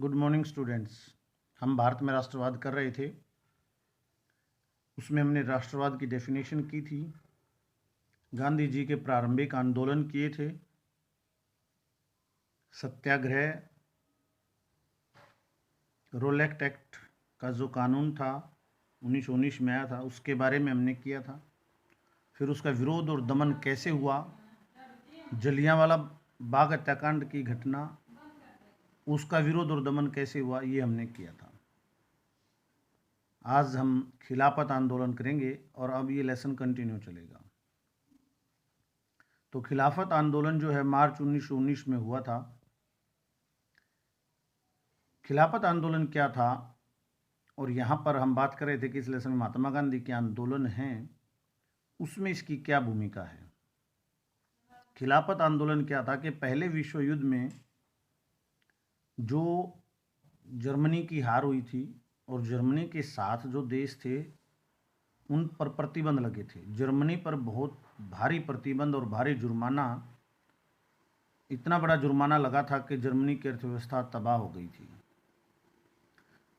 Good morning students. हम भारत में राष्ट्रवाद कर रहे थे। उसमें हमने राष्ट्रवाद की डेफिनेशन की थी। गांधी जी के प्रारंभिक आंदोलन किए थे। सत्याग्रह, रोलेक्ट एक्ट का जो कानून था 1919 में आया था, उसके बारे में हमने किया था। फिर उसका विरोध और दमन कैसे हुआ, जलियांवाला बाग हत्याकांड की घटना, उसका विरोध और दमन कैसे हुआ, ये हमने किया था। आज हम खिलाफत आंदोलन करेंगे और अब ये लेसन कंटिन्यू चलेगा। तो खिलाफत आंदोलन जो है मार्च 1919 में हुआ था। खिलाफत आंदोलन क्या था, और यहाँ पर हम बात कर रहे थे कि इस लेसन में महात्मा गांधी के आंदोलन हैं, उसमें इसकी क्या भूमिका है। खिलाफत आंदोलन क्या था कि पहले विश्व युद्ध में जो जर्मनी की हार हुई थी और जर्मनी के साथ जो देश थे उन पर प्रतिबंध लगे थे। जर्मनी पर बहुत भारी प्रतिबंध और भारी जुर्माना, इतना बड़ा जुर्माना लगा था कि जर्मनी की अर्थव्यवस्था तबाह हो गई थी।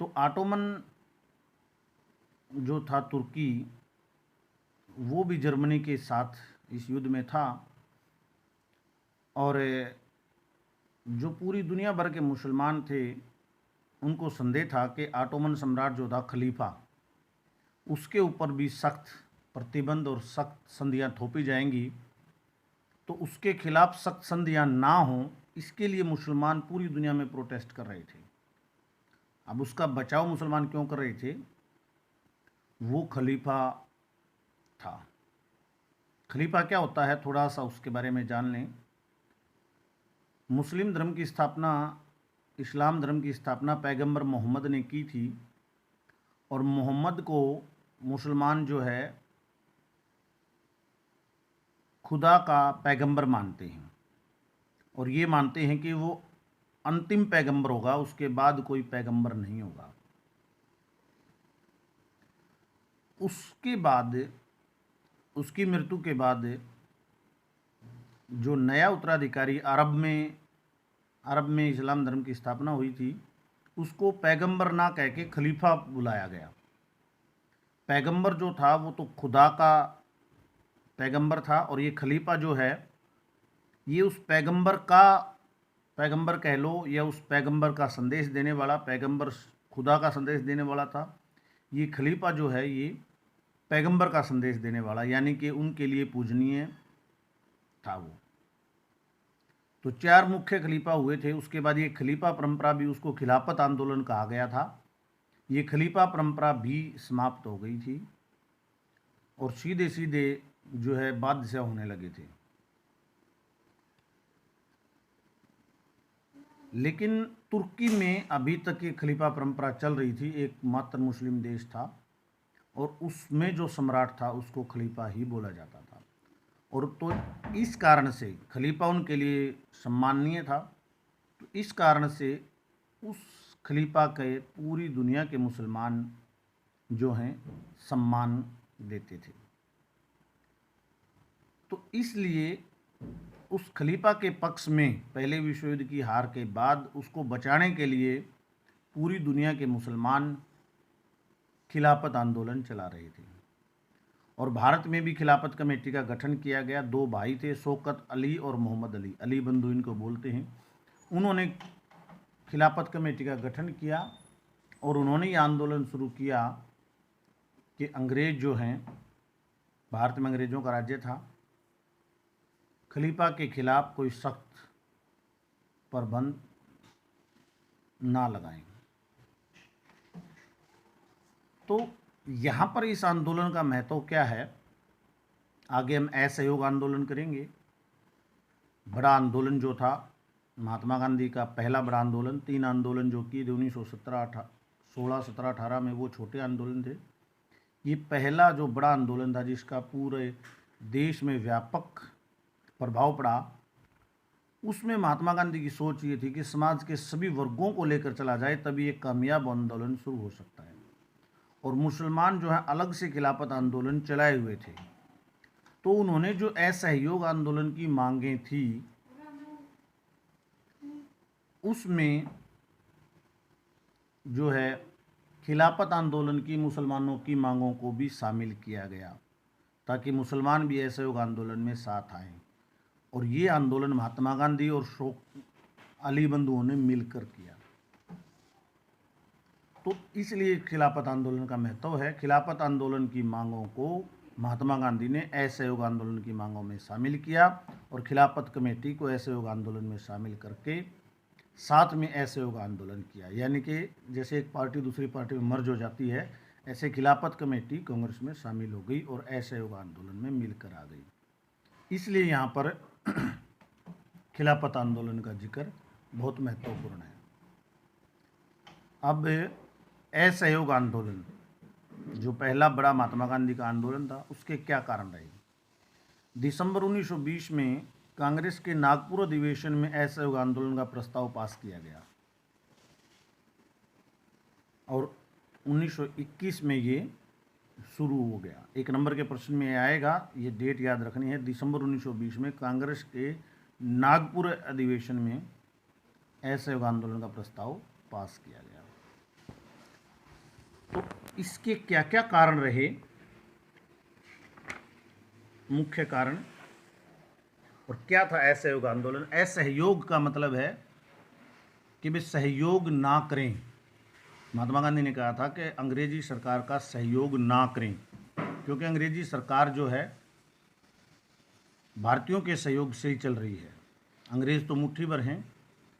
तो ऑटोमन जो था तुर्की, वो भी जर्मनी के साथ इस युद्ध में था। और जो पूरी दुनिया भर के मुसलमान थे उनको संदेह था कि ऑटोमन सम्राट जो था खलीफा, उसके ऊपर भी सख्त प्रतिबंध और सख्त संधियां थोपी जाएंगी। तो उसके खिलाफ सख्त संधियां ना हों, इसके लिए मुसलमान पूरी दुनिया में प्रोटेस्ट कर रहे थे। अब उसका बचाव मुसलमान क्यों कर रहे थे? वो खलीफा था। खलीफा क्या होता है, थोड़ा सा उसके बारे में जान लें। मुस्लिम धर्म की स्थापना, इस्लाम धर्म की स्थापना पैगंबर मोहम्मद ने की थी। और मोहम्मद को मुसलमान जो है खुदा का पैगंबर मानते हैं, और ये मानते हैं कि वो अंतिम पैगंबर होगा, उसके बाद कोई पैगंबर नहीं होगा। उसके बाद, उसकी मृत्यु के बाद जो नया उत्तराधिकारी अरब में इस्लाम धर्म की स्थापना हुई थी, उसको पैगंबर ना कह के खलीफा बुलाया गया। पैगंबर जो था वो तो खुदा का पैगंबर था, और ये खलीफा जो है ये उस पैगंबर कह लो, या उस पैगंबर का संदेश देने वाला, पैगंबर खुदा का संदेश देने वाला था। ये खलीफा जो है ये पैगंबर का संदेश देने वाला, यानी कि उनके लिए पूजनीय था वो। तो 4 मुख्य खलीफा हुए थे। उसके बाद ये खलीफा परंपरा भी, उसको खिलाफत आंदोलन कहा गया था, ये खलीफा परंपरा भी समाप्त हो गई थी और सीधे सीधे जो है बादशाह होने लगे थे। लेकिन तुर्की में अभी तक ये खलीफा परंपरा चल रही थी, एक मात्र मुस्लिम देश था, और उसमें जो सम्राट था उसको खलीफा ही बोला जाता था। और तो इस कारण से खलीफा उनके लिए सम्माननीय था। तो इस कारण से उस खलीफा के पूरी दुनिया के मुसलमान जो हैं सम्मान देते थे। तो इसलिए उस खलीफा के पक्ष में पहले विश्व युद्ध की हार के बाद उसको बचाने के लिए पूरी दुनिया के मुसलमान खिलाफत आंदोलन चला रहे थे। और भारत में भी खिलाफत कमेटी का गठन किया गया। 2 भाई थे, शौकत अली और मोहम्मद अली, अली बंधु इनको बोलते हैं। उन्होंने खिलाफत कमेटी का गठन किया और उन्होंने ये आंदोलन शुरू किया कि अंग्रेज जो हैं, भारत में अंग्रेज़ों का राज्य था, खलीफा के खिलाफ कोई सख्त प्रबंध ना लगाएं। तो यहाँ पर इस आंदोलन का महत्व क्या है, आगे हम असहयोग आंदोलन करेंगे। बड़ा आंदोलन जो था महात्मा गांधी का पहला बड़ा आंदोलन, 3 आंदोलन जो किए थे 1916, 17, 18 में, वो छोटे आंदोलन थे। ये पहला जो बड़ा आंदोलन था जिसका पूरे देश में व्यापक प्रभाव पड़ा। उसमें महात्मा गांधी की सोच ये थी कि समाज के सभी वर्गों को लेकर चला जाए, तभी एक कामयाब आंदोलन शुरू हो सकता है। और मुसलमान जो है अलग से खिलाफत आंदोलन चलाए हुए थे। तो उन्होंने जो असहयोग आंदोलन की मांगें थी, उसमें जो है खिलाफत आंदोलन की मुसलमानों की मांगों को भी शामिल किया गया ताकि मुसलमान भी असहयोग आंदोलन में साथ आएं। और ये आंदोलन महात्मा गांधी और शोक अली बंधुओं ने मिलकर किया। तो इसलिए खिलाफत आंदोलन का महत्व है। खिलाफत आंदोलन की मांगों को महात्मा गांधी ने असहयोग आंदोलन की मांगों में शामिल किया और खिलाफत कमेटी को असहयोग आंदोलन में शामिल करके साथ में असहयोग आंदोलन किया। यानी कि जैसे एक पार्टी दूसरी पार्टी में मर्ज हो जाती है, ऐसे खिलाफत कमेटी कांग्रेस में शामिल हो गई और असहयोग आंदोलन में मिलकर आ गई। इसलिए यहाँ पर खिलाफत आंदोलन का जिक्र बहुत महत्वपूर्ण है। अब असहयोग आंदोलन जो पहला बड़ा महात्मा गांधी का आंदोलन था, उसके क्या कारण रहे। दिसंबर 1920 में कांग्रेस के नागपुर अधिवेशन में असहयोग आंदोलन का प्रस्ताव पास किया गया और 1921 में ये शुरू हो गया। एक नंबर के प्रश्न में आएगा, ये डेट याद रखनी है। दिसंबर 1920 में कांग्रेस के नागपुर अधिवेशन में असहयोग आंदोलन का प्रस्ताव पास किया गया। तो इसके क्या क्या कारण रहे, मुख्य कारण, और क्या था असहयोग आंदोलन। असहयोग का मतलब है कि वे सहयोग ना करें। महात्मा गांधी ने कहा था कि अंग्रेजी सरकार का सहयोग ना करें, क्योंकि अंग्रेजी सरकार जो है भारतीयों के सहयोग से ही चल रही है। अंग्रेज़ तो मुट्ठी भर हैं,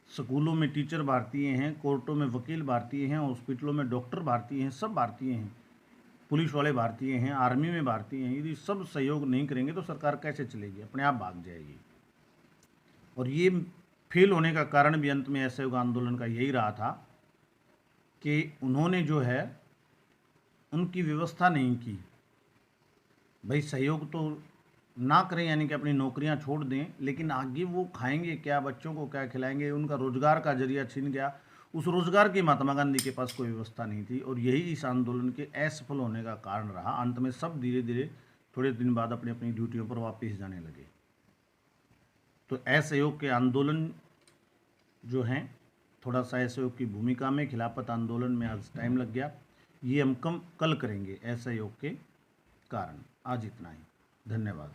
स्कूलों में टीचर भारतीय हैं, कोर्टों में वकील भारतीय हैं, हॉस्पिटलों में डॉक्टर भारतीय हैं, सब भारतीय हैं, पुलिस वाले भारतीय हैं, आर्मी में भारतीय हैं। यदि सब सहयोग नहीं करेंगे तो सरकार कैसे चलेगी, अपने आप भाग जाएगी। और ये फेल होने का कारण भी अंत में असहयोग आंदोलन का यही रहा था कि उन्होंने जो है उनकी व्यवस्था नहीं की। भाई सहयोग तो ना करें, यानी कि अपनी नौकरियां छोड़ दें, लेकिन आगे वो खाएंगे क्या, बच्चों को क्या खिलाएंगे, उनका रोजगार का जरिया छिन गया। उस रोजगार की महात्मा गांधी के पास कोई व्यवस्था नहीं थी और यही इस आंदोलन के असफल होने का कारण रहा। अंत में सब धीरे धीरे थोड़े दिन बाद अपनी अपनी ड्यूटियों पर वापस जाने लगे। तो असहयोग के आंदोलन जो हैं, थोड़ा सा असहयोग की भूमिका में खिलाफत आंदोलन में आज टाइम लग गया, ये हम कल करेंगे असहयोग के कारण। आज इतना ही, धन्यवाद।